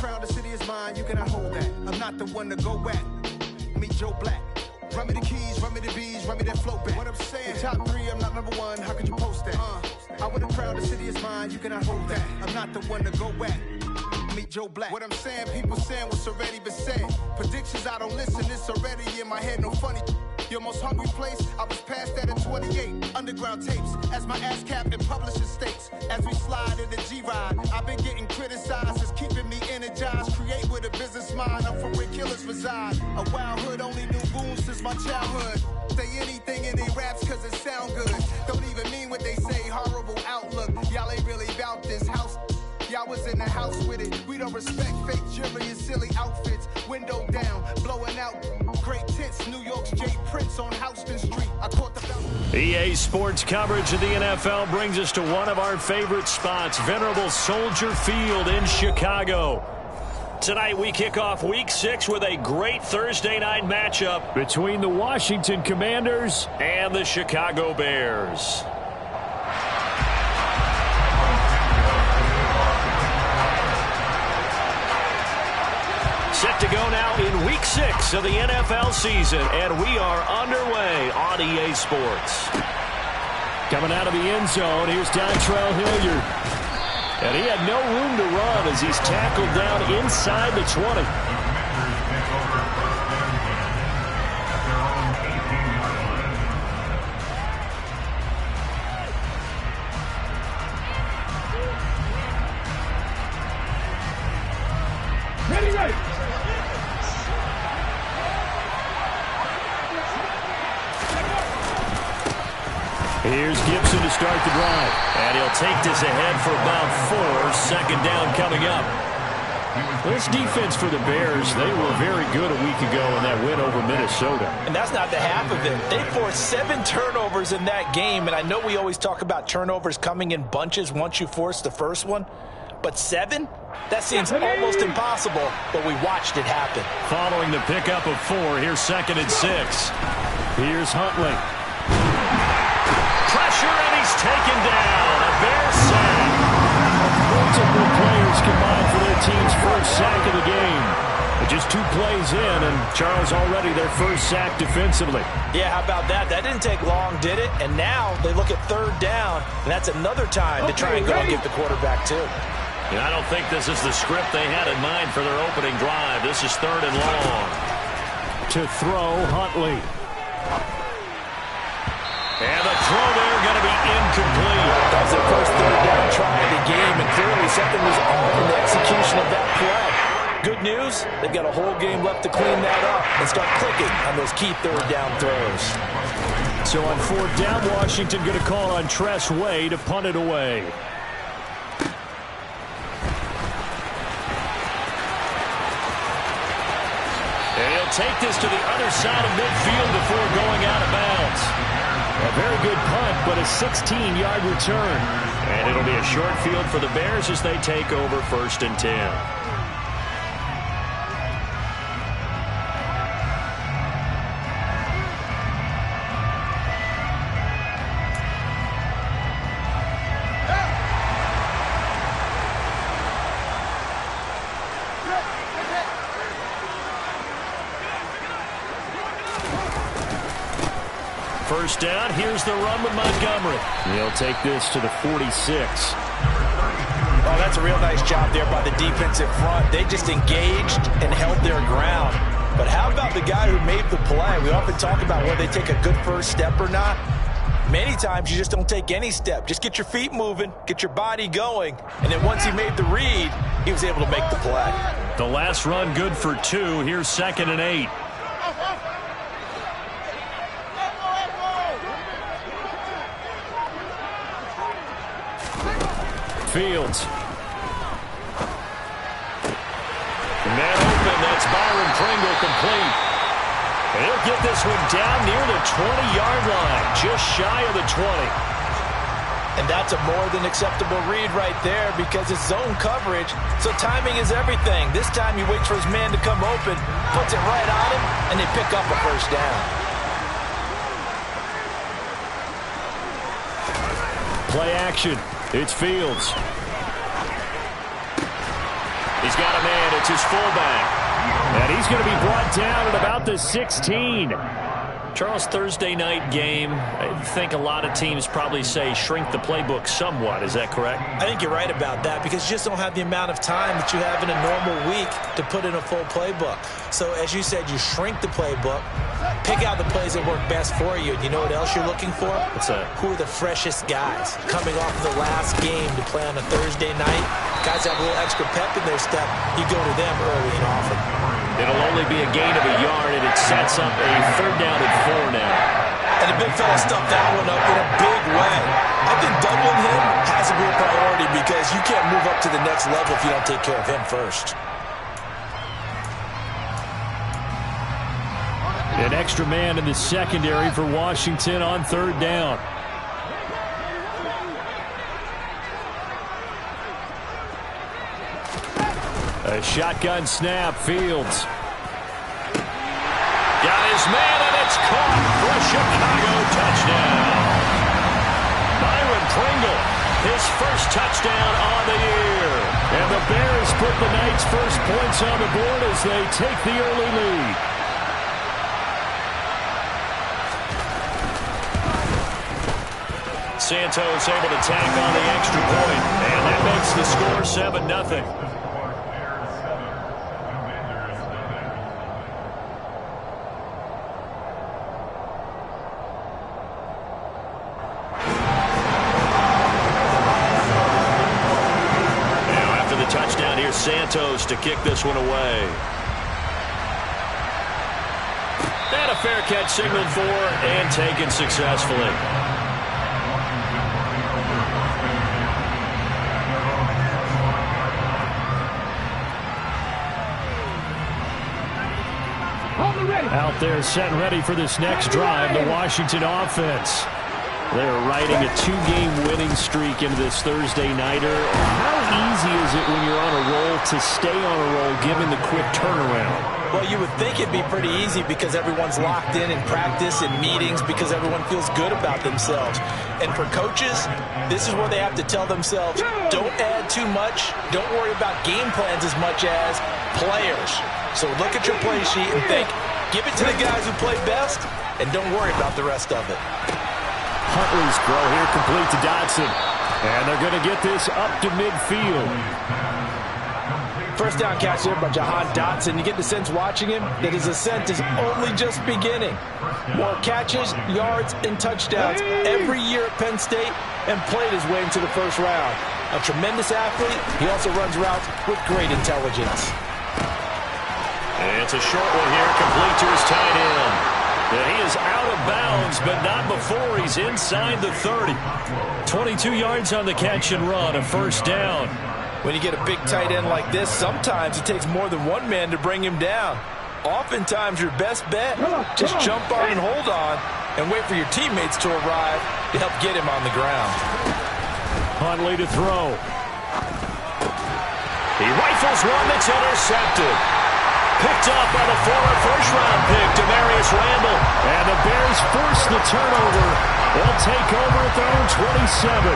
crown, the city is mine, you cannot hold that. I'm not the one to go back. Meet Joe Black. Run me the keys, run me the bees, run me that flow back. What I'm saying, the top 3, I'm not number 1, how could you post that? I want the crown, the city is mine, you cannot hold that. I'm not the one to go back. Meet Joe Black. What I'm saying, people saying what's already been said. Predictions, I don't listen, it's already in my head, no funny. Your most hungry place, I was past that at 28. Underground tapes, as my ass cap in publishing states. As we slide in the G-Ride, I've been getting criticized, it's keeping me energized. Create with a business mind, I'm from where killers reside. A wild hood, only knew goons since my childhood. Say anything in they raps cause it sound good. Don't even mean what they say, horrible outlook. Y'all ain't really about this house. Y'all was in the house with it. We don't respect fake jewelry and silly outfits. Window down, blowing out great tits. New York's Jay Prince on Houston Street. I caught the EA Sports coverage of the NFL brings us to one of our favorite spots, venerable Soldier Field in Chicago. Tonight we kick off Week 6 with a great Thursday night matchup between the Washington Commanders and the Chicago Bears. Set to go now in Week 6 of the NFL season, and we are underway on EA Sports. Coming out of the end zone, here's Dontrell Hilliard. And he had no room to run as he's tackled down inside the 20. Here's Gibson to start the drive. And he'll take this ahead for about 4. Second down coming up. This defense for the Bears, they were very good a week ago in that win over Minnesota. And that's not the half of it. They forced 7 turnovers in that game. And I know we always talk about turnovers coming in bunches once you force the first one. But 7? That seems almost impossible. But we watched it happen. Following the pickup of 4, here's 2nd and 6. Here's Huntley. Pressure, and he's taken down. A Bears sack. Multiple players combined for their team's first sack of the game. But just 2 plays in, and Charles already their first sack defensively. Yeah, how about that? That didn't take long, did it? And now they look at 3rd down, and that's another time to try and go and get the quarterback, too. Yeah, I don't think this is the script they had in mind for their opening drive. This is 3rd and long. To throw, Huntley. And the throw there going to be incomplete. That was the first 3rd down try of the game, and clearly something was off in the execution of that play. Good news, they've got a whole game left to clean that up and start clicking on those key 3rd down throws. So on 4th down, Washington going to call on Tress Way to punt it away. And he'll take this to the other side of midfield before going out of bounds. A very good punt, but a 16-yard return. And it'll be a short field for the Bears as they take over 1st and 10. First down, here's the run with Montgomery. He'll take this to the 46. Oh, that's a real nice job there by the defensive front. They just engaged and held their ground. But how about the guy who made the play? We often talk about whether they take a good first step or not. Many times you just don't take any step. Just get your feet moving, get your body going. And then once he made the read, he was able to make the play. The last run good for 2. Here's 2nd and 8. Fields. Man open, that's Byron Pringle complete. And he'll get this one down near the 20-yard line, just shy of the 20. And that's a more than acceptable read right there because it's zone coverage, so timing is everything. This time he waits for his man to come open, puts it right on him, and they pick up a first down. Play action. It's Fields. He's got a man It's his fullback. And he's going to be brought down at about the 16. Charles, Thursday night game, I think a lot of teams probably say shrink the playbook somewhat. Is that correct? I think you're right about that because you just don't have the amount of time that you have in a normal week to put in a full playbook. So as you said, you shrink the playbook, pick out the plays that work best for you. And you know what else you're looking for? What's that? Who are the freshest guys coming off of the last game to play on a Thursday night? Guys have a little extra pep in their step. You go to them early and often. It'll only be a gain of a yard, and it sets up a 3rd down and 4 now. And the big fella stuffed that one up in a big way. I think doubling him has to be a priority because you can't move up to the next level if you don't take care of him first. An extra man in the secondary for Washington on 3rd down. A shotgun snap, Fields. Got his man, and it's caught for a Chicago touchdown. Byron Pringle, his first touchdown on the year. And the Bears put the night's first points on the board as they take the early lead. Santos able to tack on the extra point, and that makes the score 7-0. Santos to kick this one away. And a fair catch signaled for and taken successfully. Out there set and ready for this next drive, the Washington offense. They're riding a 2-game winning streak into this Thursday nighter. How easy is it when you're on a roll to stay on a roll given the quick turnaround? Well, you would think it'd be pretty easy because everyone's locked in practice and meetings because everyone feels good about themselves. And for coaches, this is where they have to tell themselves, don't add too much. Don't worry about game plans as much as players. So look at your play sheet and think, give it to the guys who play best and don't worry about the rest of it. Huntley's throw here complete to Dotson. And they're going to get this up to midfield. First down catch there by Jahan Dotson. You get the sense watching him that his ascent is only just beginning. More catches, yards, and touchdowns every year at Penn State and played his way into the first round. A tremendous athlete. He also runs routes with great intelligence. And it's a short one here, complete to his tight end. He is out of bounds, but not before he's inside the 30. 22 yards on the catch and run, a 1st down. When you get a big tight end like this, sometimes it takes more than one man to bring him down. Oftentimes, your best bet, just jump on and hold on and wait for your teammates to arrive to help get him on the ground. Huntley to throw. He rifles one that's intercepted. Picked up by the former first-round pick, Demarius Randall. And the Bears force the turnover. They'll take over at their own 27.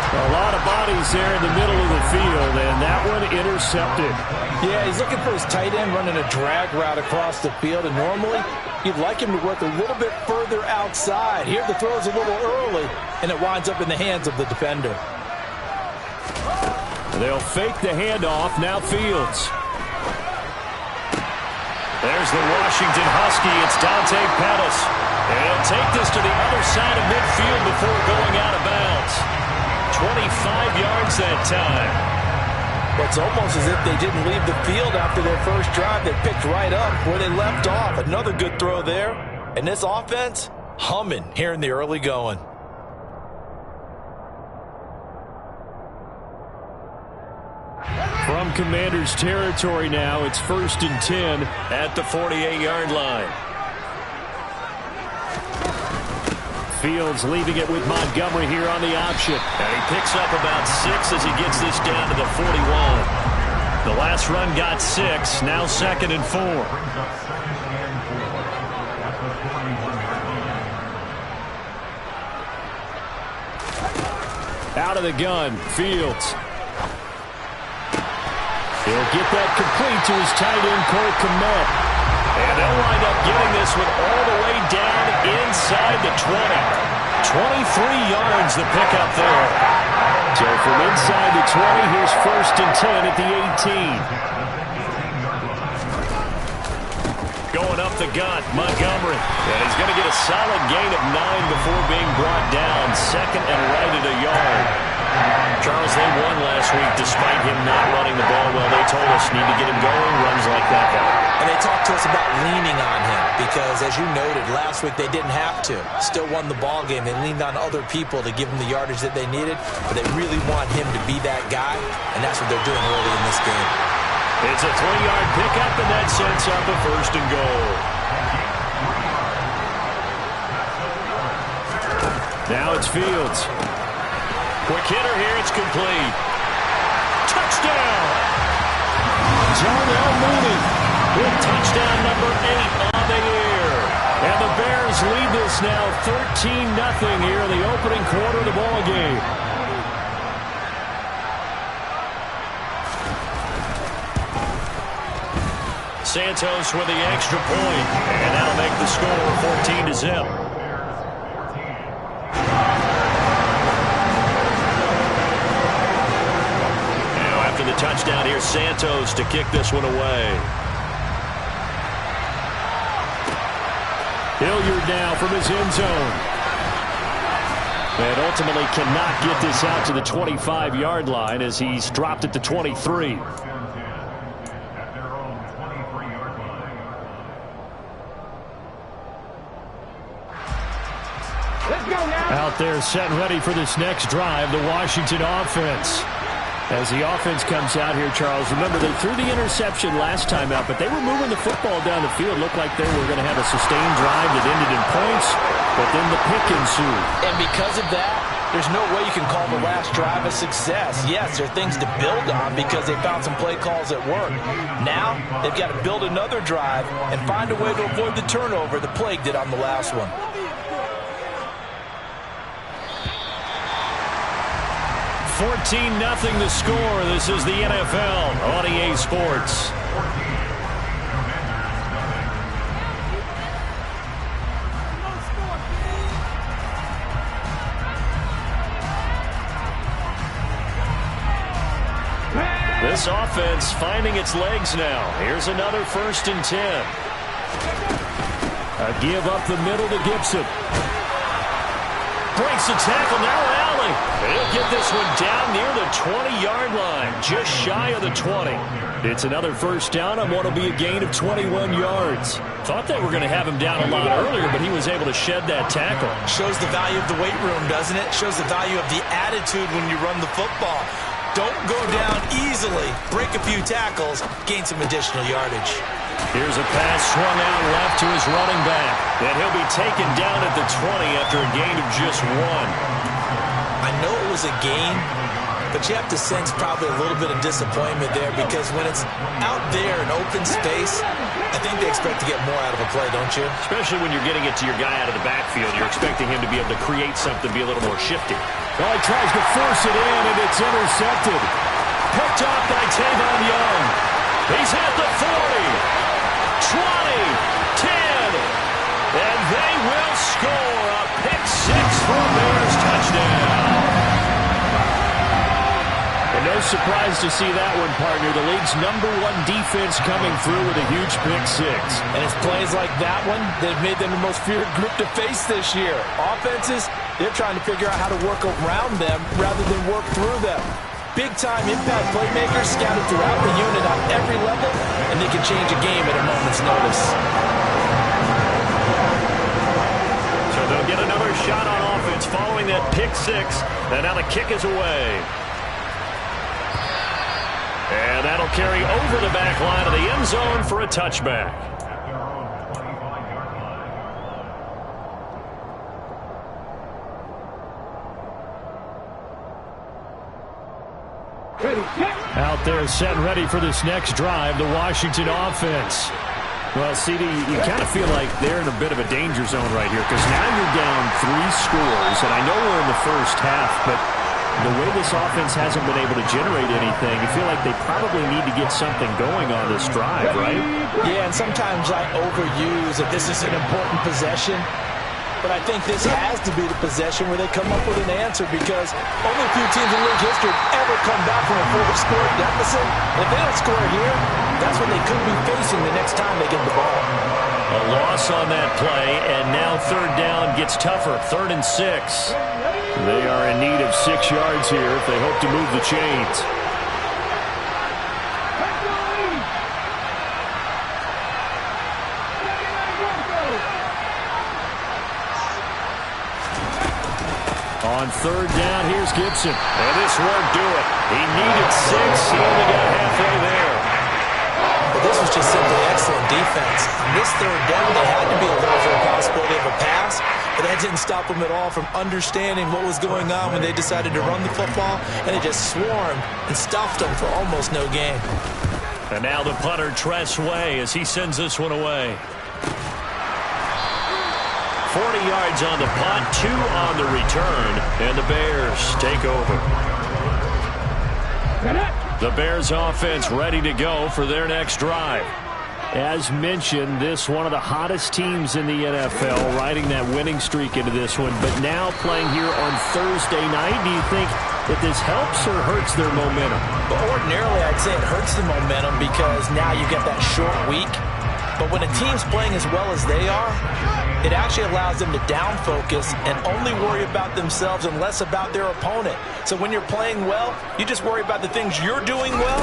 A lot of bodies there in the middle of the field, and that one intercepted. Yeah, he's looking for his tight end running a drag route across the field, and normally you'd like him to work a little bit further outside. Here the throw is a little early, and it winds up in the hands of the defender. They'll fake the handoff. Now Fields. There's the Washington Husky. It's Dante Pettis. And he'll take this to the other side of midfield before going out of bounds. 25 yards that time. Well, it's almost as if they didn't leave the field after their first drive. They picked right up where they left off. Another good throw there. And this offense, humming here in the early going. From Commanders territory now, it's 1st and 10 at the 48-yard line. Fields leaving it with Montgomery here on the option. And he picks up about 6 as he gets this down to the 41. The last run got 6, now 2nd and 4. Out of the gun, Fields. He'll get that complete to his tight end, Cole Kmet. And they'll wind up getting this one all the way down inside the 20. 23 yards the pickup there. So from inside the 20, here's 1st and 10 at the 18. Going up the gut, Montgomery. And he's going to get a solid gain of 9 before being brought down. 2nd and right at a yard. Charles, they won last week despite him not running the ball well. They told us need to get him going, runs like that guy. And they talked to us about leaning on him because, as you noted, last week they didn't have to. Still won the ball game. They leaned on other people to give them the yardage that they needed, but they really want him to be that guy, and that's what they're doing early in this game. It's a 3-yard pickup, and that sets up a 1st and goal. Now it's Fields. Quick hitter here, it's complete. Touchdown! Darnell Mooney with touchdown number 8 on the year. And the Bears lead this now 13-0 here in the opening quarter of the ball game. Santos with the extra point, and that'll make the score 14-0. Now after the touchdown, here's Santos to kick this one away. Hilliard now from his end zone. And ultimately cannot get this out to the 25-yard line as he's dropped at the 23. Out there set and ready for this next drive, the Washington offense. As the offense comes out here, Charles, remember they threw the interception last time out, but they were moving the football down the field. Looked like they were going to have a sustained drive that ended in points, but then the pick ensued. And because of that, there's no way you can call the last drive a success. Yes, there are things to build on because they found some play calls that work. Now, they've got to build another drive and find a way to avoid the turnover the Plague did on the last one. 14-0 the score. This is the NFL on EA Sports. This offense finding its legs now. Here's another 1st and 10. A give up the middle to Gibson. Breaks the tackle, now Alley. He'll get this one down near the 20-yard line, just shy of the 20. It's another 1st down on what will be a gain of 21 yards. Thought they were going to have him down a lot earlier, but he was able to shed that tackle. Shows the value of the weight room, doesn't it? Shows the value of the attitude when you run the football. Don't go down easily. Break a few tackles, gain some additional yardage. Here's a pass swung out left to his running back. And he'll be taken down at the 20 after a gain of just 1. I know it was a gain, but you have to sense probably a little bit of disappointment there because when it's out there in open space, I think they expect to get more out of a play, don't you? Especially when you're getting it to your guy out of the backfield. You're expecting him to be able to create something, be a little more shifty. Well, he tries to force it in, and it's intercepted. Picked off by Tavon Young. He's at the 40. 20, 10, and they will score a pick-6 for a Bears touchdown. And no surprise to see that one, partner. The league's #1 defense coming through with a huge pick-6. And it's plays like that one that have made them the most feared group to face this year. Offenses, they're trying to figure out how to work around them rather than work through them. Big-time impact playmakers scattered throughout the unit on every level, and they can change a game at a moment's notice. So they'll get another shot on offense following that pick-6, and now the kick is away. And that'll carry over the back line of the end zone for a touchback. Out there set and ready for this next drive, the Washington offense. Well, CD, you kind of feel like they're in a bit of a danger zone right here because now you're down 3 scores, and I know we're in the first half, but the way this offense hasn't been able to generate anything, you feel like they probably need to get something going on this drive, right? Yeah, and sometimes I overuse that this is an important possession. But I think this has to be the possession where they come up with an answer, because only a few teams in league history have ever come back from a 4-score deficit. And if they don't score here, that's what they could be facing the next time they get the ball. A loss on that play, and now third down gets tougher. 3rd and 6. They are in need of 6 yards here if they hope to move the chains. On 3rd down, here's Gibson. And this won't do it. He needed 6. He only got halfway there. But this was just simply excellent defense. On this 3rd down, they had to be alert for a possibility of a pass, but that didn't stop them at all from understanding what was going on when they decided to run the football, and they just swarmed and stuffed them for almost no gain. And now the punter, Tress Way, as he sends this one away. 40 yards on the punt, 2 on the return, and the Bears take over. The Bears offense ready to go for their next drive. As mentioned, this one of the hottest teams in the NFL, riding that winning streak into this one, but now playing here on Thursday night. Do you think that this helps or hurts their momentum? But ordinarily, I'd say it hurts the momentum, because now you get that short week. But when a team's playing as well as they are, it actually allows them to down focus and only worry about themselves and less about their opponent. So when you're playing well, you just worry about the things you're doing well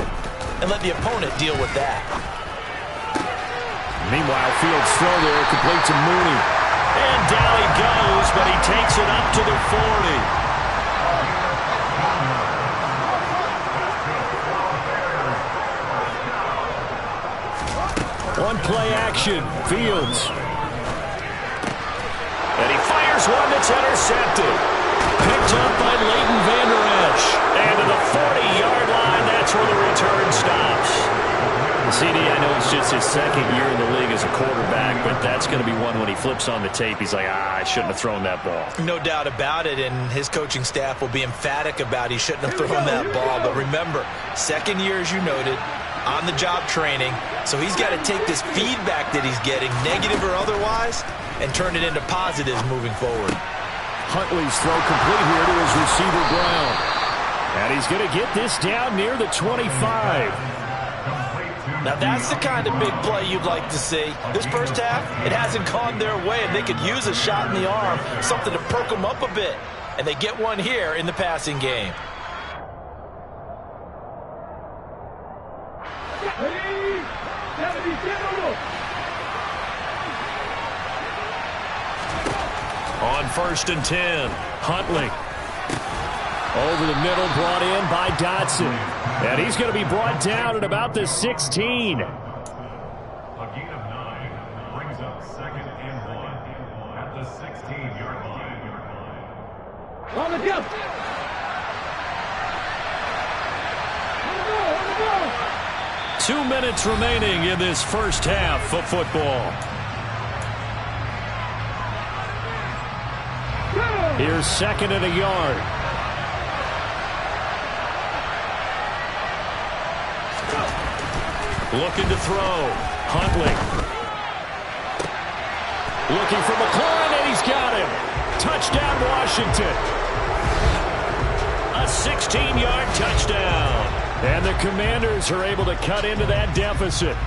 and let the opponent deal with that. Meanwhile, Fields throw there, complete to Mooney. And down he goes, but he takes it up to the 40. One play action, Fields. And he fires one that's intercepted. Picked up by Leighton Vander Esch. And to the 40-yard line, that's where the return stops. CD, I know it's just his 2nd year in the league as a quarterback, but that's going to be one when he flips on the tape, he's like, I shouldn't have thrown that ball. No doubt about it, and his coaching staff will be emphatic about he shouldn't have thrown that ball. But remember, 2nd year, as you noted, on-the-job training, so he's got to take this feedback that he's getting, negative or otherwise, and turn it into positives moving forward. Huntley's throw complete here to his receiver, Brown. And he's going to get this down near the 25. Now that's the kind of big play you'd like to see. This first half, it hasn't gone their way, and they could use a shot in the arm, something to perk them up a bit. And they get one here in the passing game. On 1st and 10, Huntley. Over the middle, brought in by Dotson. And he's going to be brought down at about the 16. A gain of 9 brings up 2nd and 1 at the 16-yard line. On the jump. On the go. 2 minutes remaining in this first half of football. Here's 2nd and a yard. Looking to throw. Huntley. Looking for McLaurin, and he's got him. Touchdown, Washington. A 16-yard touchdown. And the Commanders are able to cut into that deficit.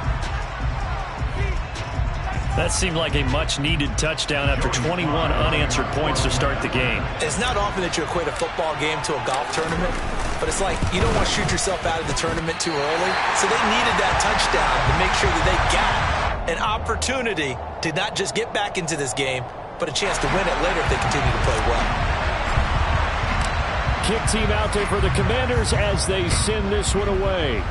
That seemed like a much-needed touchdown after 21 unanswered points to start the game. It's not often that you equate a football game to a golf tournament, but it's like you don't want to shoot yourself out of the tournament too early. So they needed that touchdown to make sure that they got an opportunity to not just get back into this game, but a chance to win it later if they continue to play well. Kick team out there for the Commanders as they send this one away.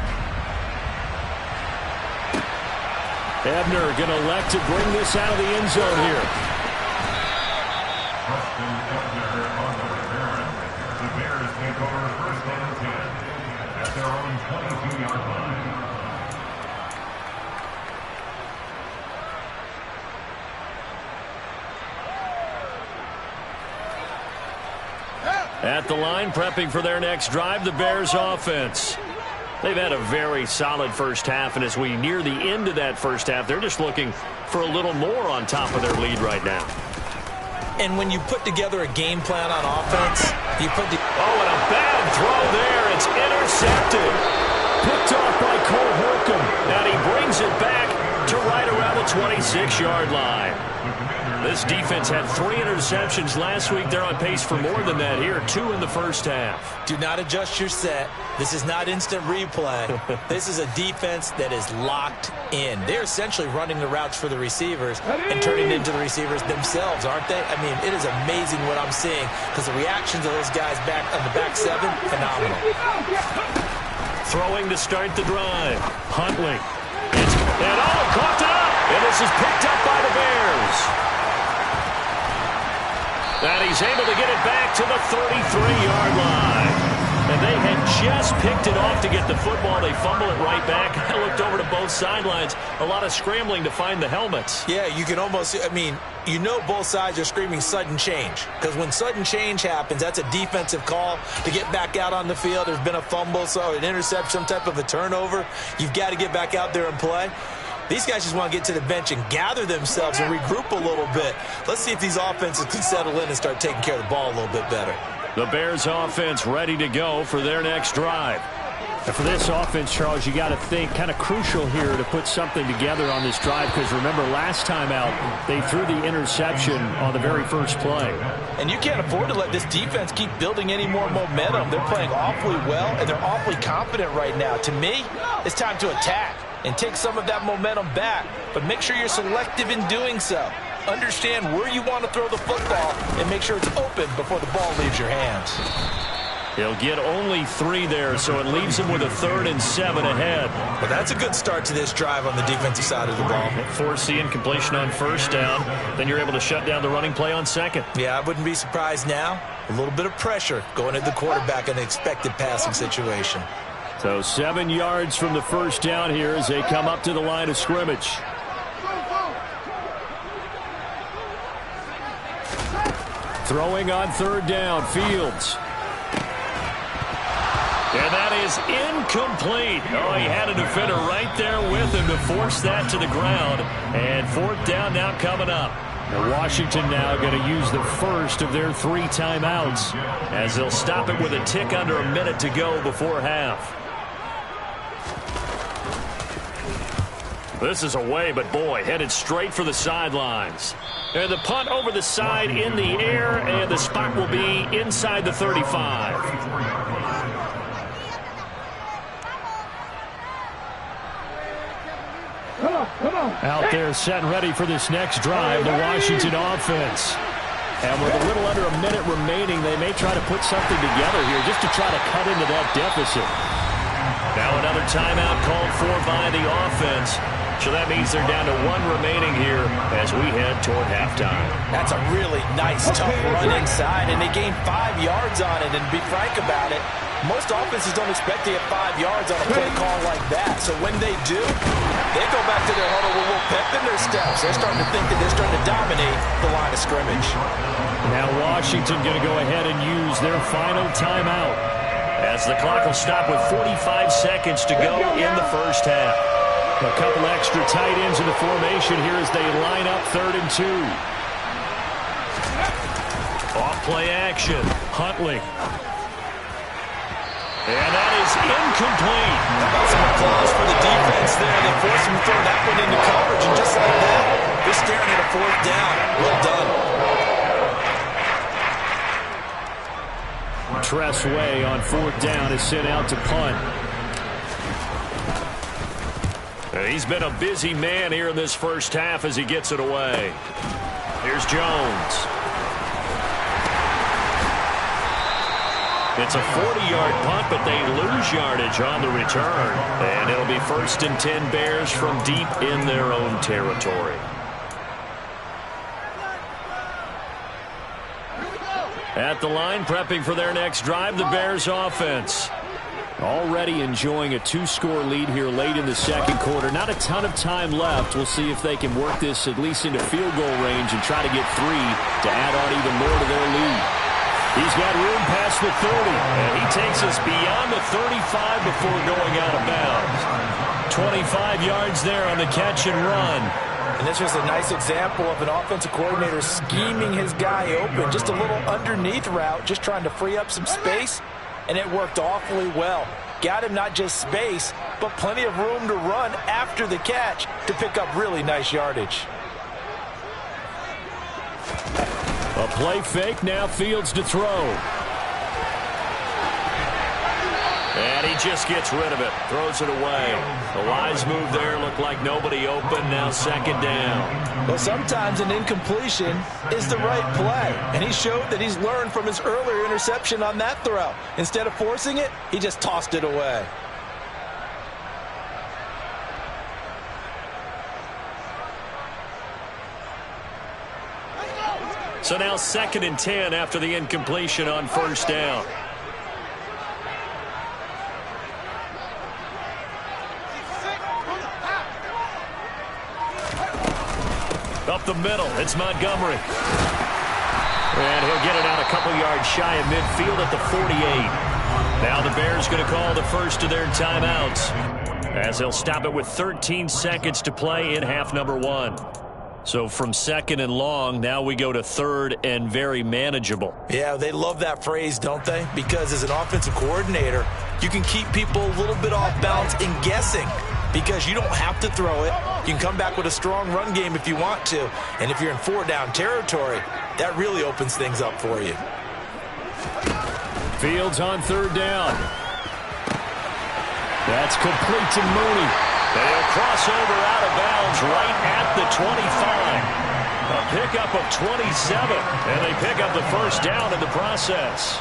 Ebner going to elect to bring this out of the end zone here. Preston Ebner on the return. The Bears take over 1st and 10 at their own 22-yard line. At the line, prepping for their next drive, the Bears offense. They've had a very solid first half, and as we near the end of that first half, they're just looking for a little more on top of their lead right now. And when you put together a game plan on offense, you put the... Oh, and a bad throw there. It's intercepted. Picked off by Cole Holcomb. And he brings it back to right around the 26-yard line. This defense had 3 interceptions last week. They're on pace for more than that here. 2 in the first half. Do not adjust your set. This is not instant replay. This is a defense that is locked in. They're essentially running the routes for the receivers and turning into the receivers themselves, aren't they? I mean, it is amazing what I'm seeing because the reactions of those guys back on the back 7, phenomenal. Throwing to start the drive. Huntley. Caught it up. And this is picked up by the Bears. And he's able to get it back to the 33-yard line. And they had just picked it off to get the football. They fumble it right back. I looked over to both sidelines. A lot of scrambling to find the helmets. Yeah, you can almost, I mean, you know both sides are screaming sudden change. Because when sudden change happens, that's a defensive call to get back out on the field. There's been a fumble, so an interception, some type of a turnover. You've got to get back out there and play. These guys just want to get to the bench and gather themselves and regroup a little bit. Let's see if these offenses can settle in and start taking care of the ball a little bit better. The Bears offense ready to go for their next drive. And for this offense, Charles, you got to think kind of crucial here to put something together on this drive because remember last time out they threw the interception on the very first play. And you can't afford to let this defense keep building any more momentum. They're playing awfully well and they're awfully confident right now. To me, it's time to attack and take some of that momentum back, but make sure you're selective in doing so. Understand where you want to throw the football and make sure it's open before the ball leaves your hands. He'll get only 3 there, so it leaves him with a 3rd and 7 ahead. But that's a good start to this drive on the defensive side of the ball. Force the incompletion on first down, then you're able to shut down the running play on second. Yeah, I wouldn't be surprised now. A little bit of pressure going at the quarterback in an expected passing situation. So 7 yards from the first down here as they come up to the line of scrimmage. Throwing on 3rd down, Fields. And that is incomplete. Oh, he had a defender right there with him to force that to the ground. And 4th down now coming up. And Washington now going to use the first of their 3 timeouts as they'll stop it with a tick under a minute to go before half. This is away, but boy, headed straight for the sidelines. And the punt over the side in the air, and the spot will be inside the 35. Out there set and ready for this next drive, the Washington offense. And with a little under a minute remaining, they may try to put something together here just to try to cut into that deficit. Now another timeout called for by the offense. So that means they're down to 1 remaining here as we head toward halftime. That's a really nice, tough run inside, and they gained 5 yards on it. And to be frank about it, most offenses don't expect to get 5 yards on a play call like that. So when they do, they go back to their huddle with a little pep in their steps. They're starting to think that they're starting to dominate the line of scrimmage. Now Washington going to go ahead and use their final timeout as the clock will stop with 45 seconds to go in the first half. A couple extra tight ends in the formation here as they line up 3rd and 2. Off play action. Huntley. And that is incomplete. How about some applause for the defense there? They forced him to throw that one into coverage, and just like that, they're staring at a 4th down. Well done. Tress Way on 4th down is sent out to punt. He's been a busy man here in this first half as he gets it away. Here's Jones. It's a 40-yard punt, but they lose yardage on the return. And it'll be 1st and 10 Bears from deep in their own territory. At the line, prepping for their next drive, the Bears offense. Already enjoying a 2-score lead here late in the second quarter. Not a ton of time left. We'll see if they can work this at least into field goal range and try to get 3 to add on even more to their lead. He's got room past the 30, and he takes us beyond the 35 before going out of bounds. 25 yards there on the catch and run. And this was a nice example of an offensive coordinator scheming his guy open. Just a little underneath route, just trying to free up some space, and it worked awfully well. Got him not just space, but plenty of room to run after the catch to pick up really nice yardage. A play fake, now Fields to throw. And he just gets rid of it, throws it away. The wise move there, looked like nobody open, now second down. Well, sometimes an incompletion is the right play, and he showed that he's learned from his earlier interception on that throw. Instead of forcing it, he just tossed it away. So now 2nd and 10 after the incompletion on first down. Up the middle, it's Montgomery. And he'll get it out a couple yards shy of midfield at the 48. Now the Bears going to call the first of their timeouts, as they'll stop it with 13 seconds to play in half number 1. So from 2nd and long, now we go to 3rd and very manageable. Yeah, they love that phrase, don't they? Because as an offensive coordinator, you can keep people a little bit off balance and guessing, because you don't have to throw it. You can come back with a strong run game if you want to. And if you're in 4-down territory, that really opens things up for you. Fields on 3rd down. That's complete to Mooney. They'll cross over out of bounds right at the 25. A pickup of 27, and they pick up the first down in the process.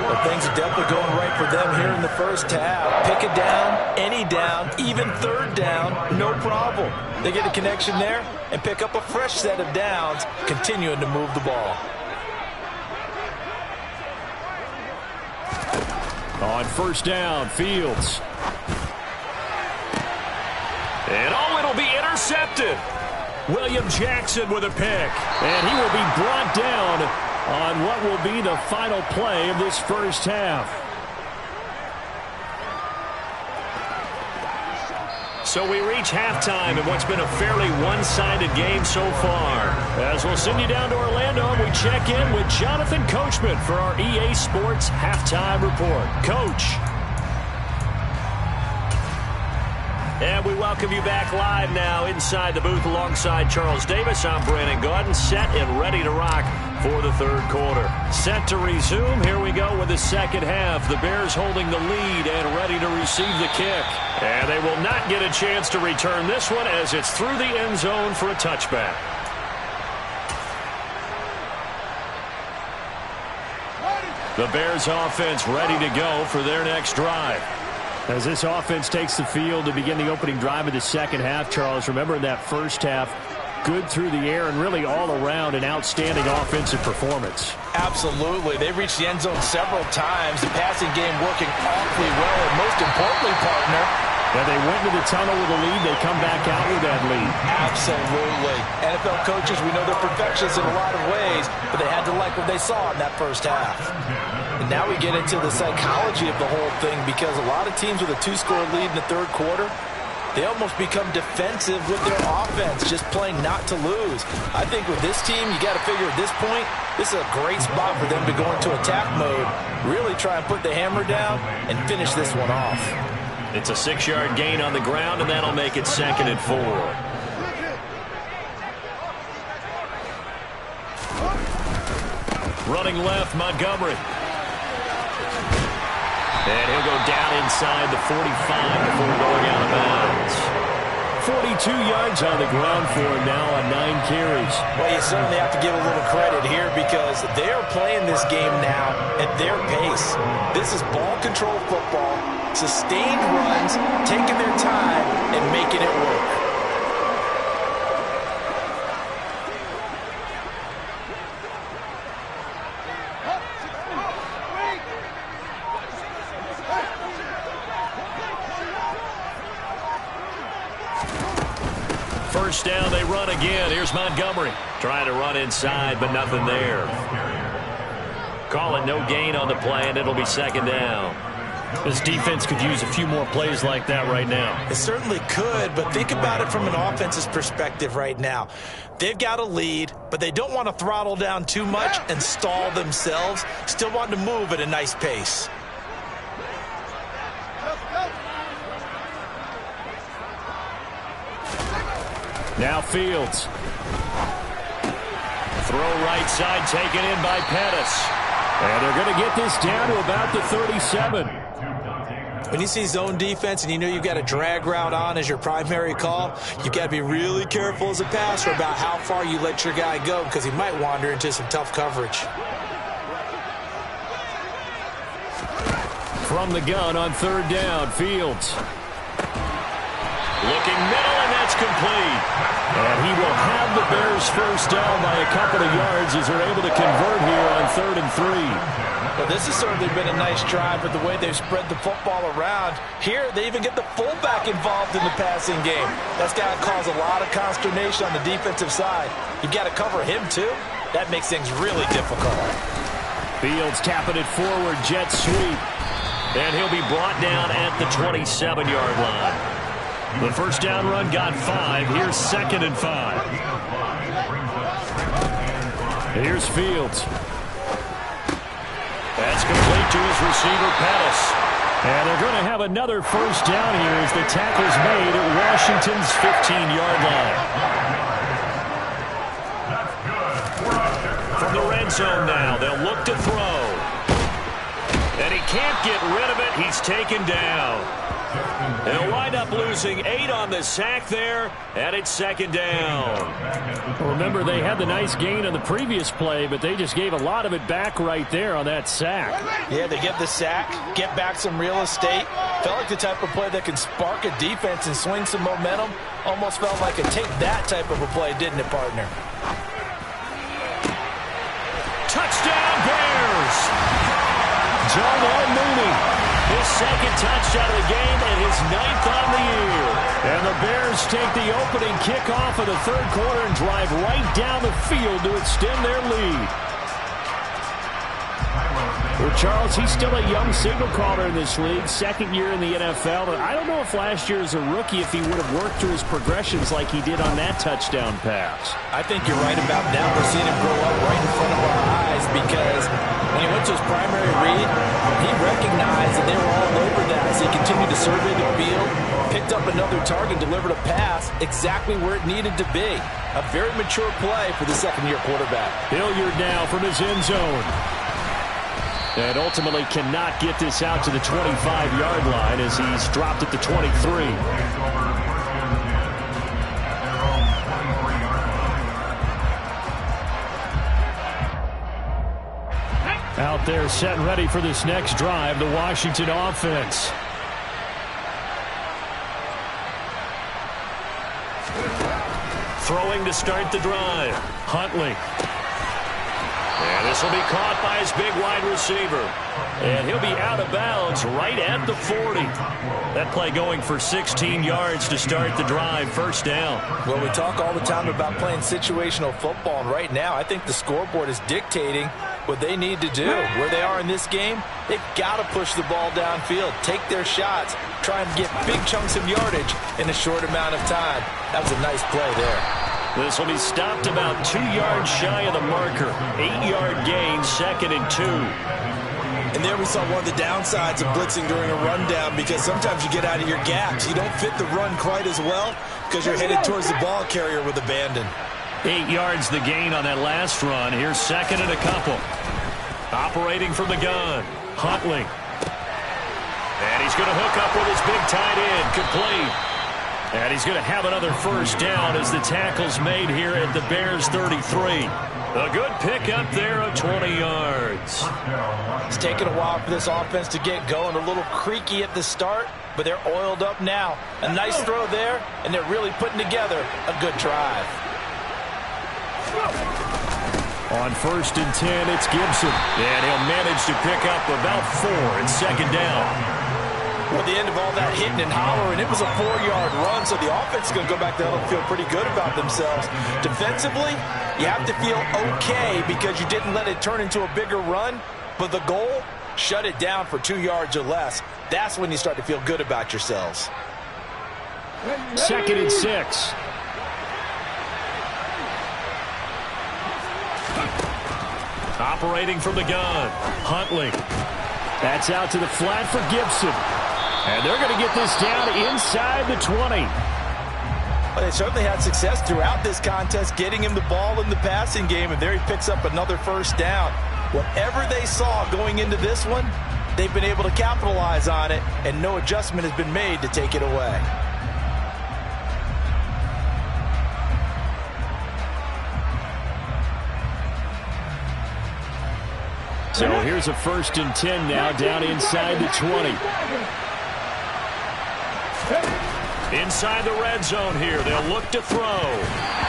Well, things are definitely going right for them here in the first half. Pick a down, any down, even 3rd down, no problem. They get a connection there and pick up a fresh set of downs, continuing to move the ball. On first down, Fields. And it'll be intercepted. William Jackson with a pick. And he will be brought down on what will be the final play of this first half. So we reach halftime in what's been a fairly one-sided game so far. As we'll send you down to Orlando, we check in with Jonathan Coachman for our EA Sports Halftime Report. Coach. And we welcome you back live now inside the booth alongside Charles Davis. I'm Brandon Gaudin, set and ready to rock for the 3rd quarter. Set to resume. Here we go with the second half. The Bears holding the lead and ready to receive the kick. And they will not get a chance to return this one as it's through the end zone for a touchback. The Bears offense ready to go for their next drive. As this offense takes the field to begin the opening drive of the second half, Charles, remember in that first half, good through the air and really all around an outstanding offensive performance. Absolutely. They reached the end zone several times. The passing game working awfully well, and most importantly, partner, and they went to the tunnel with a lead. They come back out with that lead. Absolutely. NFL coaches, we know they're perfectionists in a lot of ways, but they had to like what they saw in that first half. And now we get into the psychology of the whole thing, because a lot of teams with a 2-score lead in the 3rd quarter, they almost become defensive with their offense, just playing not to lose. I think with this team, you got to figure at this point, this is a great spot for them to go into attack mode, really try and put the hammer down and finish this one off. It's a 6-yard gain on the ground, and that'll make it 2nd and 4. Running left, Montgomery. And he'll go down inside the 45 before going out of bounds. 42 yards on the ground for him now on 9 carries. Well, you certainly have to give a little credit here, because they are playing this game now at their pace. This is ball control football, sustained runs, taking their time and making it work. First down, they run again. Here's Montgomery trying to run inside, but nothing there. Call it no gain on the play, and it'll be second down. This defense could use a few more plays like that right now. It certainly could, but think about it from an offense's perspective right now. They've got a lead, but they don't want to throttle down too much and stall themselves. Still want to move at a nice pace. Now Fields. Throw right side taken in by Pettis. And they're going to get this down to about the 37. When you see zone defense and you know you've got a drag route on as your primary call, you've got to be really careful as a passer about how far you let your guy go because he might wander into some tough coverage. From the gun on third down, Fields. Looking middle, and that's complete. And he will have the Bears first down by a couple of yards as they're able to convert here on 3rd and 3. Well, this has certainly been a nice drive with the way they've spread the football around. Here, they even get the fullback involved in the passing game. That's got to cause a lot of consternation on the defensive side. You've got to cover him, too. That makes things really difficult. Fields tapping it forward, jet sweep. And he'll be brought down at the 27-yard line. The first down run got 5. Here's 2nd and 5. Here's Fields. That's complete to his receiver, Pettis. And they're going to have another first down here as the tackle's made at Washington's 15-yard line. From the red zone now, they'll look to throw. And he can't get rid of it. He's taken down. They'll wind up losing 8 on the sack there, and it's 2nd down. Remember, they had the nice gain on the previous play, but they just gave a lot of it back right there on that sack. Yeah, they get the sack, get back some real estate. Felt like the type of play that can spark a defense and swing some momentum. Almost felt like a take that type of a play, didn't it, partner? Touchdown, Bears! Darnell Mooney, his 2nd touchdown of the game and his 9th on the year. And the Bears take the opening kickoff of the 3rd quarter and drive right down the field to extend their lead. Well, Charles, he's still a young signal caller in this league, 2nd year in the NFL. But I don't know if last year as a rookie if he would have worked through his progressions like he did on that touchdown pass. I think you're right about that. We're seeing him grow up right in front of our eyes because when he went to his primary read, he recognized that they were all over that as he continued to survey the field, picked up another target, delivered a pass exactly where it needed to be. A very mature play for the 2nd-year quarterback. Hilliard now from his end zone. And ultimately cannot get this out to the 25-yard line as he's dropped at the 23. Out there set and ready for this next drive, the Washington offense. Throwing to start the drive. Huntley. And this will be caught by his big wide receiver. And he'll be out of bounds right at the 40. That play going for 16 yards to start the drive, first down. Well, we talk all the time about playing situational football, and right now I think the scoreboard is dictating what they need to do. Where they are in this game, they've got to push the ball downfield, take their shots, try and get big chunks of yardage in a short amount of time. That was a nice play there. This will be stopped about 2 yards shy of the marker. 8-yard gain, 2nd and 2. And there we saw one of the downsides of blitzing during a rundown because sometimes you get out of your gaps. You don't fit the run quite as well because you're headed towards the ball carrier with abandon. 8 yards the gain on that last run. Here's 2nd and a couple. Operating from the gun, Huntley. And he's going to hook up with his big tight end, complete. And he's going to have another first down as the tackle's made here at the Bears 33. A good pickup there of 20 yards. It's taken a while for this offense to get going. A little creaky at the start, but they're oiled up now. A nice throw there, and they're really putting together a good drive. On 1st and 10, it's Gibson. And he'll manage to pick up about 4 and 2nd down. Well, at the end of all that hitting and hollering, it was a 4-yard run, so the offense is going to go back there and feel pretty good about themselves. Defensively, you have to feel okay because you didn't let it turn into a bigger run, But the goal, shut it down for 2 yards or less. That's when you start to feel good about yourselves. 2nd and 6. Operating from the gun, Huntley. That's out to the flat for Gibson. And they're going to get this down inside the 20. Well, they certainly had success throughout this contest, getting him the ball in the passing game, and there he picks up another first down. Whatever they saw going into this one, they've been able to capitalize on it, and no adjustment has been made to take it away. So here's a 1st and 10 now, down inside the 20. Inside the red zone here. They'll look to throw.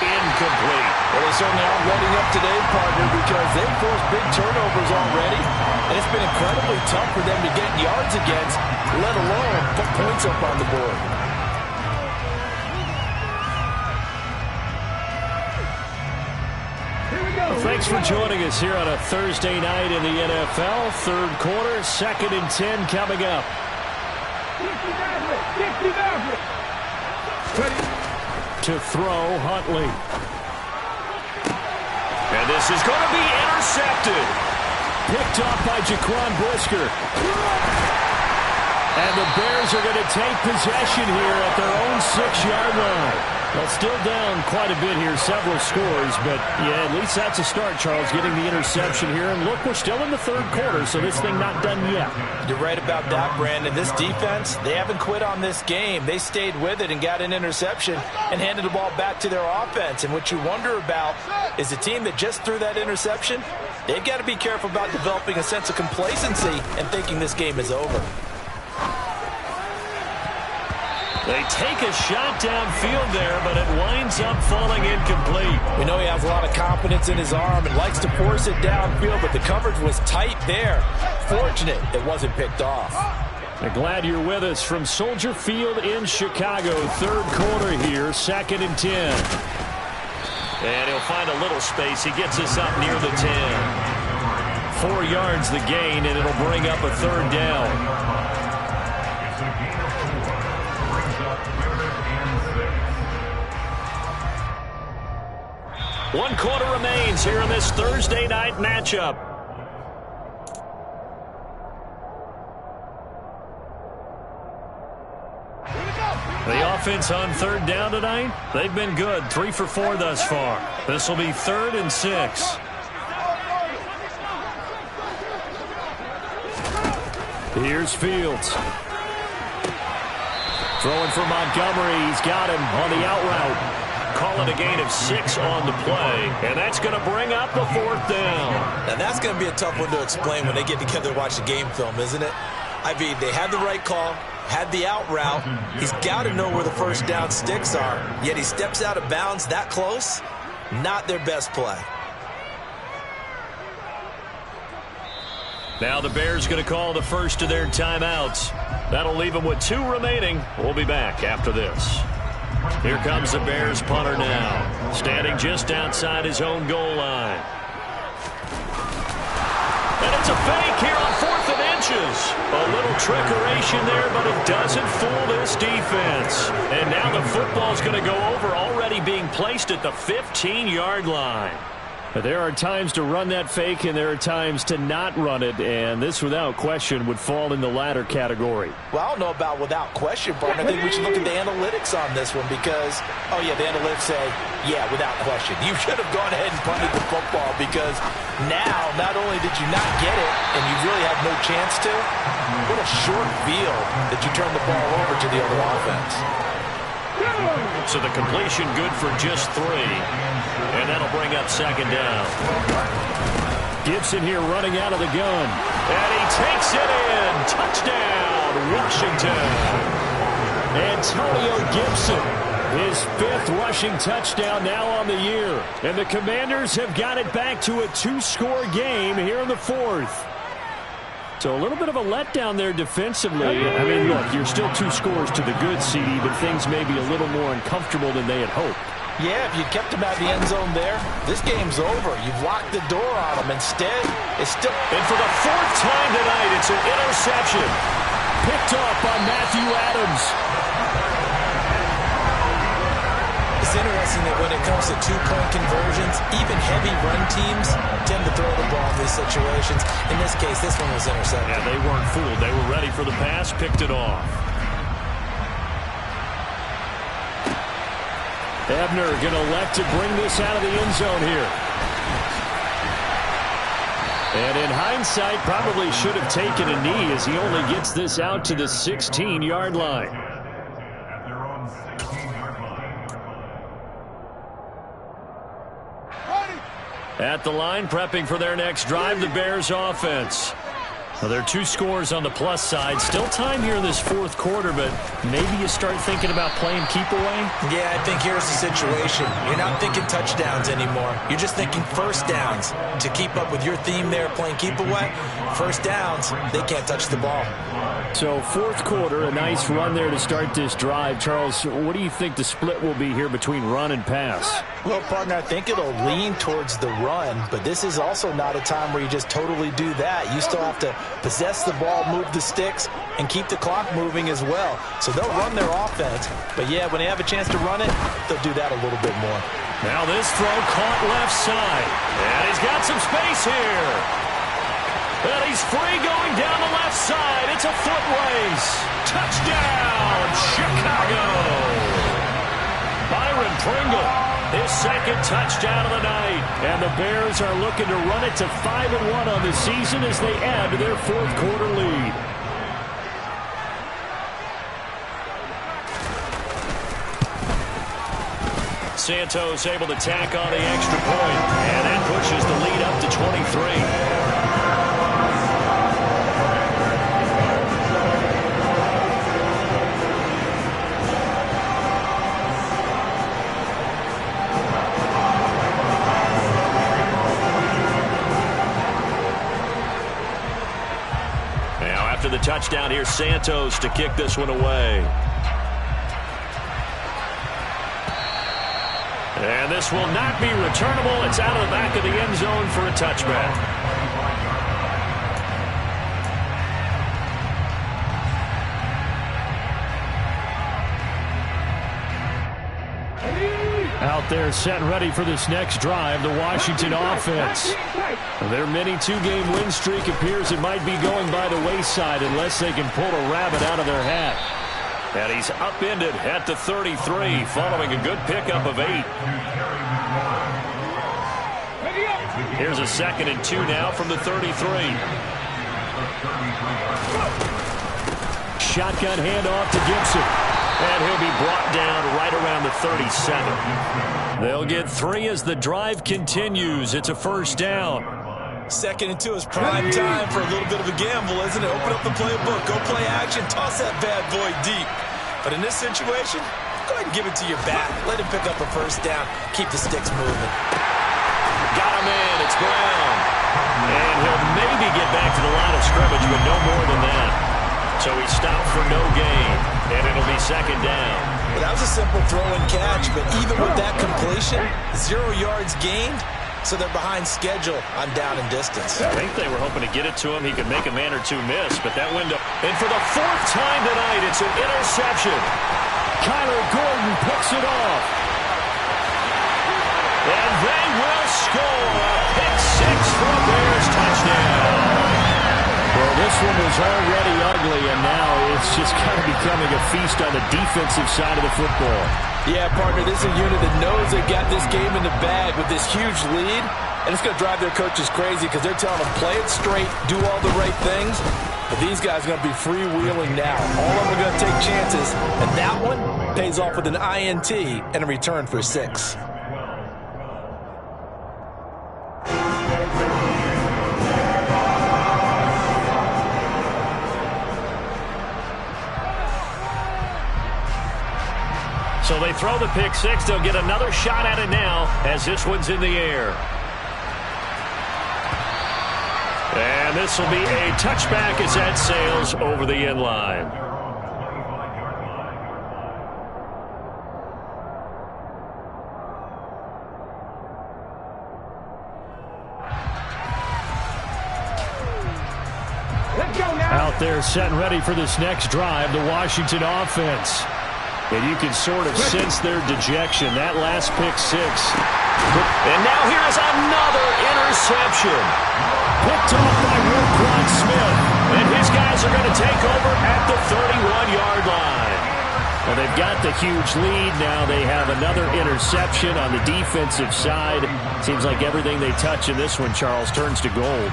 Incomplete. Well, they certainly aren't letting up today, partner, because they've forced big turnovers already, and it's been incredibly tough for them to get yards against, let alone put points up on the board. Thanks for joining us here on a Thursday night in the NFL. 3rd quarter, 2nd and 10 coming up. To throw, Huntley. And this is going to be intercepted. Picked off by Jaquan Brisker. And the Bears are going to take possession here at their own 6-yard line. Well, still down quite a bit here, several scores, but yeah, at least that's a start, Charles, getting the interception here. And look, we're still in the 3rd quarter, so this thing not done yet. You're right about that, Brandon. This defense, they haven't quit on this game. They stayed with it and got an interception and handed the ball back to their offense. And what you wonder about is a team that just threw that interception, they've got to be careful about developing a sense of complacency and thinking this game is over. They take a shot downfield there, but it winds up falling incomplete. We know he has a lot of confidence in his arm and likes to force it downfield, but the coverage was tight there. Fortunate it wasn't picked off. I'm glad you're with us from Soldier Field in Chicago. 3rd quarter here, 2nd and 10. And he'll find a little space. He gets us up near the 10. 4 yards the gain, and it'll bring up a 3rd down. 1 quarter remains here in this Thursday night matchup. The offense on 3rd down tonight, they've been good. 3 for 4 thus far. This will be 3rd and 6. Here's Fields. Throwing for Montgomery. He's got him on the out route. Call it a gain of 6 on the play, and that's going to bring up the 4th down. Now, that's going to be a tough one to explain when they get together and watch the game film, isn't it? I mean, they had the right call, had the out route. He's got to know where the 1st down sticks are, yet he steps out of bounds that close. Not their best play. Now the Bears going to call the first of their timeouts. That'll leave them with 2 remaining. We'll be back after this. Here comes the Bears punter now, standing just outside his own goal line. And it's a fake here on 4th and inches. A little trickeration there, but it doesn't fool this defense. And now the football's going to go over, already being placed at the 15-yard line. But there are times to run that fake, and there are times to not run it, and this, without question, would fall in the latter category. Well, I don't know about without question, partner. I think we should look at the analytics on this one because, oh, yeah, the analytics say, yeah, without question. You should have gone ahead and punted the football because now, not only did you not get it, and you really had no chance to, what a short field that you turned the ball over to the other offense. So the completion good for just 3. And that'll bring up 2nd down. Gibson here running out of the gun. And he takes it in. Touchdown, Washington. Antonio Gibson, his 5th rushing touchdown now on the year. And the Commanders have got it back to a 2-score game here in the 4th. So a little bit of a letdown there defensively. I mean, look, you're still 2 scores to the good, CD, but things may be a little more uncomfortable than they had hoped. Yeah, if you kept him out of the end zone there, this game's over. You've locked the door on him. Instead, it's still... And for the fourth time tonight, it's an interception. Picked off by Matthew Adams. It's interesting that when it comes to two-point conversions, even heavy run teams tend to throw the ball in these situations. In this case, this one was intercepted. Yeah, they weren't fooled. They were ready for the pass, picked it off. Ebner going to elect to bring this out of the end zone here. And in hindsight, probably should have taken a knee as he only gets this out to the 16-yard line. At their own 16-yard line. At the line, prepping for their next drive, the Bears offense. Well, there are 2 scores on the plus side. Still time here in this fourth quarter, but maybe you start thinking about playing keep away? Yeah, I think here's the situation. You're not thinking touchdowns anymore. You're just thinking first downs. To keep up with your theme there, playing keep away, first downs, they can't touch the ball. So fourth quarter, a nice run there to start this drive. Charles, what do you think the split will be here between run and pass? Well, partner, I think it'll lean towards the run, but this is also not a time where you just totally do that. You still have to possess the ball, move the sticks, and keep the clock moving as well. So they'll run their offense, but yeah, when they have a chance to run it, they'll do that a little bit more. Now this throw caught left side, and he's got some space here. And he's free going down the left side. It's a foot race. Touchdown, Chicago. Byron Pringle, his second touchdown of the night. And the Bears are looking to run it to 5-1 on the season as they add to their fourth quarter lead. Santos able to tack on the extra point, and that pushes the lead up to 23. After the touchdown, here's Santos to kick this one away. And this will not be returnable. It's out of the back of the end zone for a touchback. Out there set ready for this next drive, the Washington offense. Their mini 2-game win streak appears it might be going by the wayside unless they can pull a rabbit out of their hat. And he's upended at the 33 following a good pickup of 8. Here's a 2nd and 2 now from the 33. Shotgun handoff to Gibson. And he'll be brought down right around the 37. They'll get 3 as the drive continues. It's a first down. 2nd and 2 is prime time for a little bit of a gamble, isn't it? Open up the playbook, go play action, toss that bad boy deep. But in this situation, go ahead and give it to your back. Let him pick up a first down. Keep the sticks moving. Got him in. It's Brown. And he'll maybe get back to the line of scrimmage, but no more than that. So he stopped for no gain, and it'll be 2nd down. Well, that was a simple throw and catch, but even with that completion, 0 yards gained, so they're behind schedule on down and distance. I think they were hoping to get it to him. He could make a man or two miss, but that window. And for the 4th time tonight, it's an interception. Kyler Gordon picks it off. And they will score a pick 6 for a Bears touchdown. Well, this one was already ugly, and now it's just kind of becoming a feast on the defensive side of the football. Yeah, partner, this is a unit that knows they've got this game in the bag with this huge lead, and it's going to drive their coaches crazy because they're telling them, play it straight, do all the right things. But these guys are going to be freewheeling now. All of them are going to take chances, and that one pays off with an INT and a return for 6. So they throw the pick 6. They'll get another shot at it now as this one's in the air. And this will be a touchback as that sails over the end line. Out there set and ready for this next drive, the Washington offense. And you can sort of sense their dejection. That last pick six. And now here is another interception. Picked off by Roquan Smith. And his guys are going to take over at the 31-yard line. Well, they've got the huge lead. Now they have another interception on the defensive side. Seems like everything they touch in this one, Charles, turns to gold.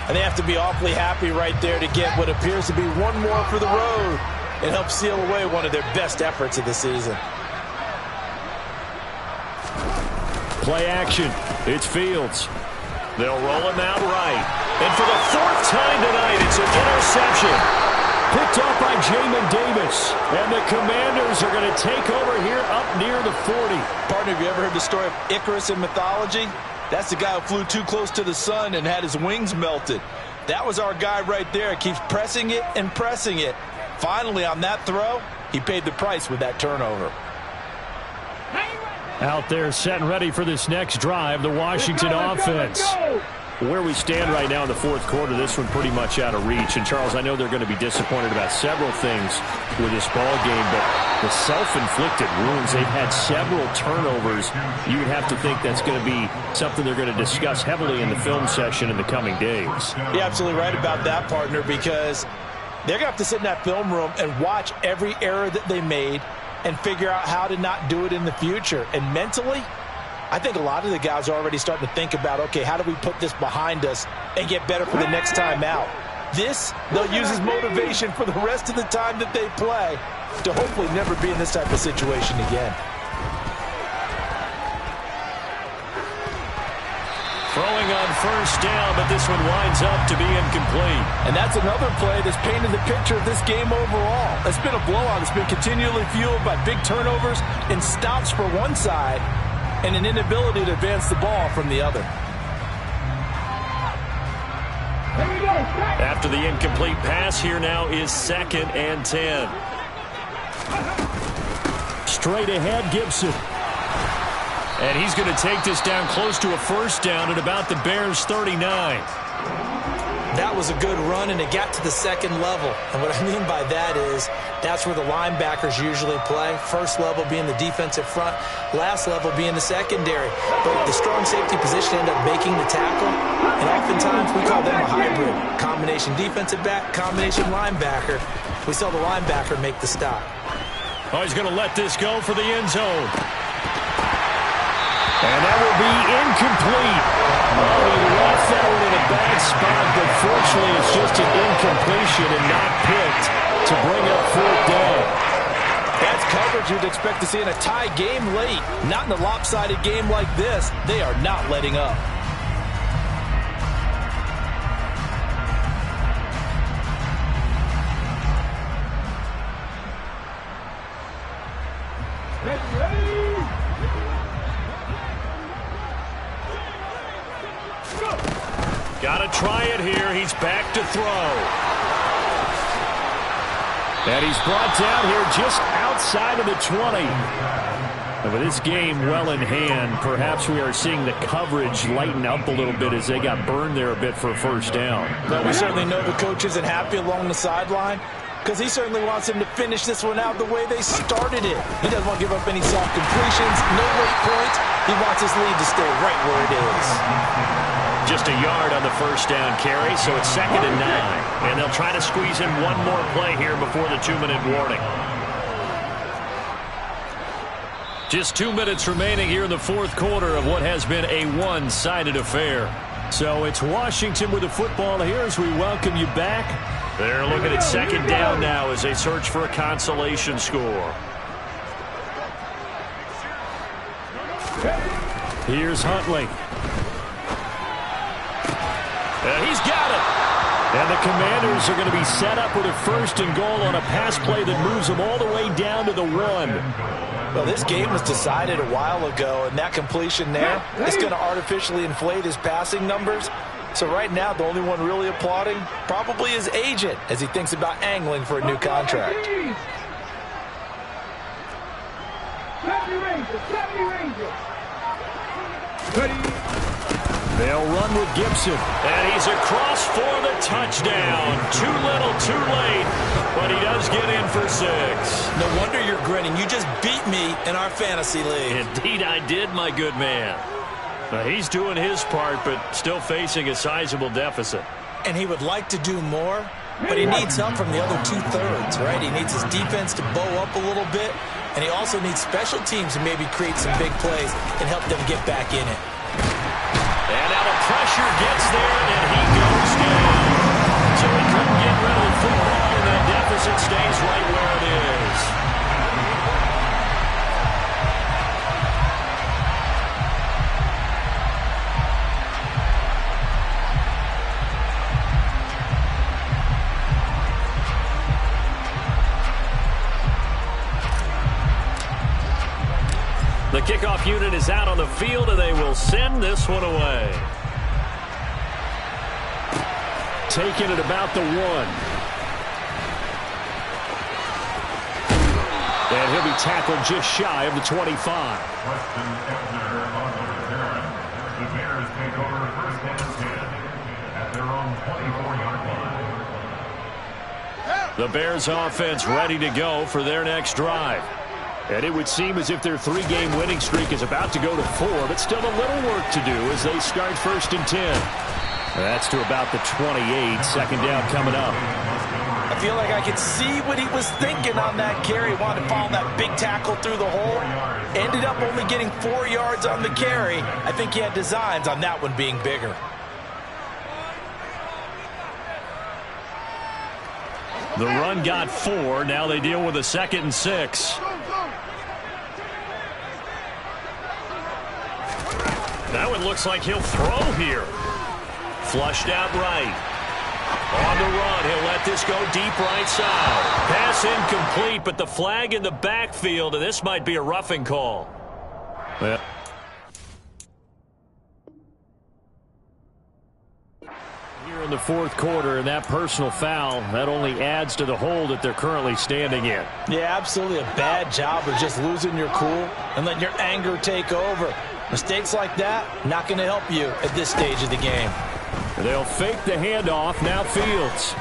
And they have to be awfully happy right there to get what appears to be one more for the road and help seal away one of their best efforts of the season. Play action. It's Fields. They'll roll him out right. And for the fourth time tonight, it's an interception. Picked off by Jamin Davis. And the Commanders are going to take over here up near the 40. Partner, have you ever heard the story of Icarus in mythology? That's the guy who flew too close to the sun and had his wings melted. That was our guy right there. Keeps pressing it and pressing it. Finally, on that throw, he paid the price with that turnover. Out there set and ready for this next drive, the Washington offense. Where we stand right now in the fourth quarter, this one pretty much out of reach. And, Charles, I know they're going to be disappointed about several things with this ball game, but the self-inflicted wounds, they've had several turnovers. You would have to think that's going to be something they're going to discuss heavily in the film session in the coming days. You're absolutely right about that, partner, because they're going to have to sit in that film room and watch every error that they made and figure out how to not do it in the future. And mentally, I think a lot of the guys are already starting to think about, okay, how do we put this behind us and get better for the next time out? This, they'll use as motivation for the rest of the time that they play to hopefully never be in this type of situation again. Throwing on first down, but this one winds up to be incomplete. And that's another play that's painted the picture of this game overall. It's been a blowout. It's been continually fueled by big turnovers and stops for one side and an inability to advance the ball from the other. After the incomplete pass, here now is 2nd and 10. Straight ahead, Gibson. And he's going to take this down close to a first down at about the Bears' 39. That was a good run, and it got to the second level. And what I mean by that is that's where the linebackers usually play. First level being the defensive front, last level being the secondary. But the strong safety position ended up making the tackle, and oftentimes we call them a hybrid. Combination defensive back, combination linebacker. We saw the linebacker make the stop. Oh, he's going to let this go for the end zone. And that will be incomplete. Oh, he left that one in a bad spot, but fortunately it's just an incompletion and not picked to bring up fourth down. That's coverage you'd expect to see in a tie game late. Not in a lopsided game like this. They are not letting up. Got to try it here. He's back to throw. And he's brought down here just outside of the 20. And with this game well in hand, perhaps we are seeing the coverage lighten up a little bit as they got burned there a bit for a first down. But we certainly know the coach isn't happy along the sideline because he certainly wants them to finish this one out the way they started it. He doesn't want to give up any soft completions, no late points. He wants his lead to stay right where it is. Just a yard on the first down carry, so it's 2nd and 9. And they'll try to squeeze in one more play here before the 2-minute warning. Just 2 minutes remaining here in the fourth quarter of what has been a one-sided affair. So it's Washington with the football here as we welcome you back. They're looking at 2nd down now as they search for a consolation score. Here's Huntley. And he's got it. And the Commanders are going to be set up with a 1st and goal on a pass play that moves them all the way down to the 1. Well, this game was decided a while ago, and that completion there is going to artificially inflate his passing numbers. So right now, the only one really applauding probably his agent as he thinks about angling for a new contract. They'll run with Gibson. And he's across for the touchdown. Too little, too late. But he does get in for 6. No wonder you're grinning. You just beat me in our fantasy league. Indeed I did, my good man. He's doing his part, but still facing a sizable deficit. And he would like to do more, but he needs help from the other 2/3, right? He needs his defense to bow up a little bit, and he also needs special teams to maybe create some big plays and help them get back in it. And now the pressure gets there, and he goes down. So he couldn't get rid of the football, and that deficit stays right where it is. The kickoff unit is out on the field, and they will send this one away. Taking it about the 1. And he'll be tackled just shy of the 25. Weston Ebner on the return. The Bears take over first and 10 at their own 24-yard line. The Bears offense ready to go for their next drive. And it would seem as if their 3-game winning streak is about to go to 4, but still a little work to do as they start first and 10. That's to about the 28. Second down coming up. I feel like I could see what he was thinking on that carry. He wanted to follow that big tackle through the hole. Ended up only getting 4 yards on the carry. I think he had designs on that one being bigger. The run got 4. Now they deal with a 2nd and 6. That one looks like he'll throw here. Flushed out right. On the run, he'll let this go deep right side. Pass incomplete, but the flag in the backfield, and this might be a roughing call. Yeah. Here in the 4th quarter, and that personal foul, that only adds to the hole that they're currently standing in. Yeah, absolutely a bad job of just losing your cool and letting your anger take over. Mistakes like that, not going to help you at this stage of the game. They'll fake the handoff. Now Fields.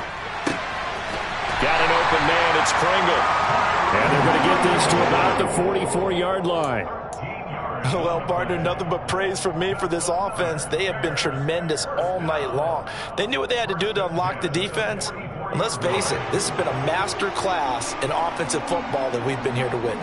Got an open man. It's Kringle. And they're going to get this to about the 44-yard line. Well, partner, nothing but praise from me for this offense. They have been tremendous all night long. They knew what they had to do to unlock the defense. And let's face it, this has been a master class in offensive football that we've been here to witness.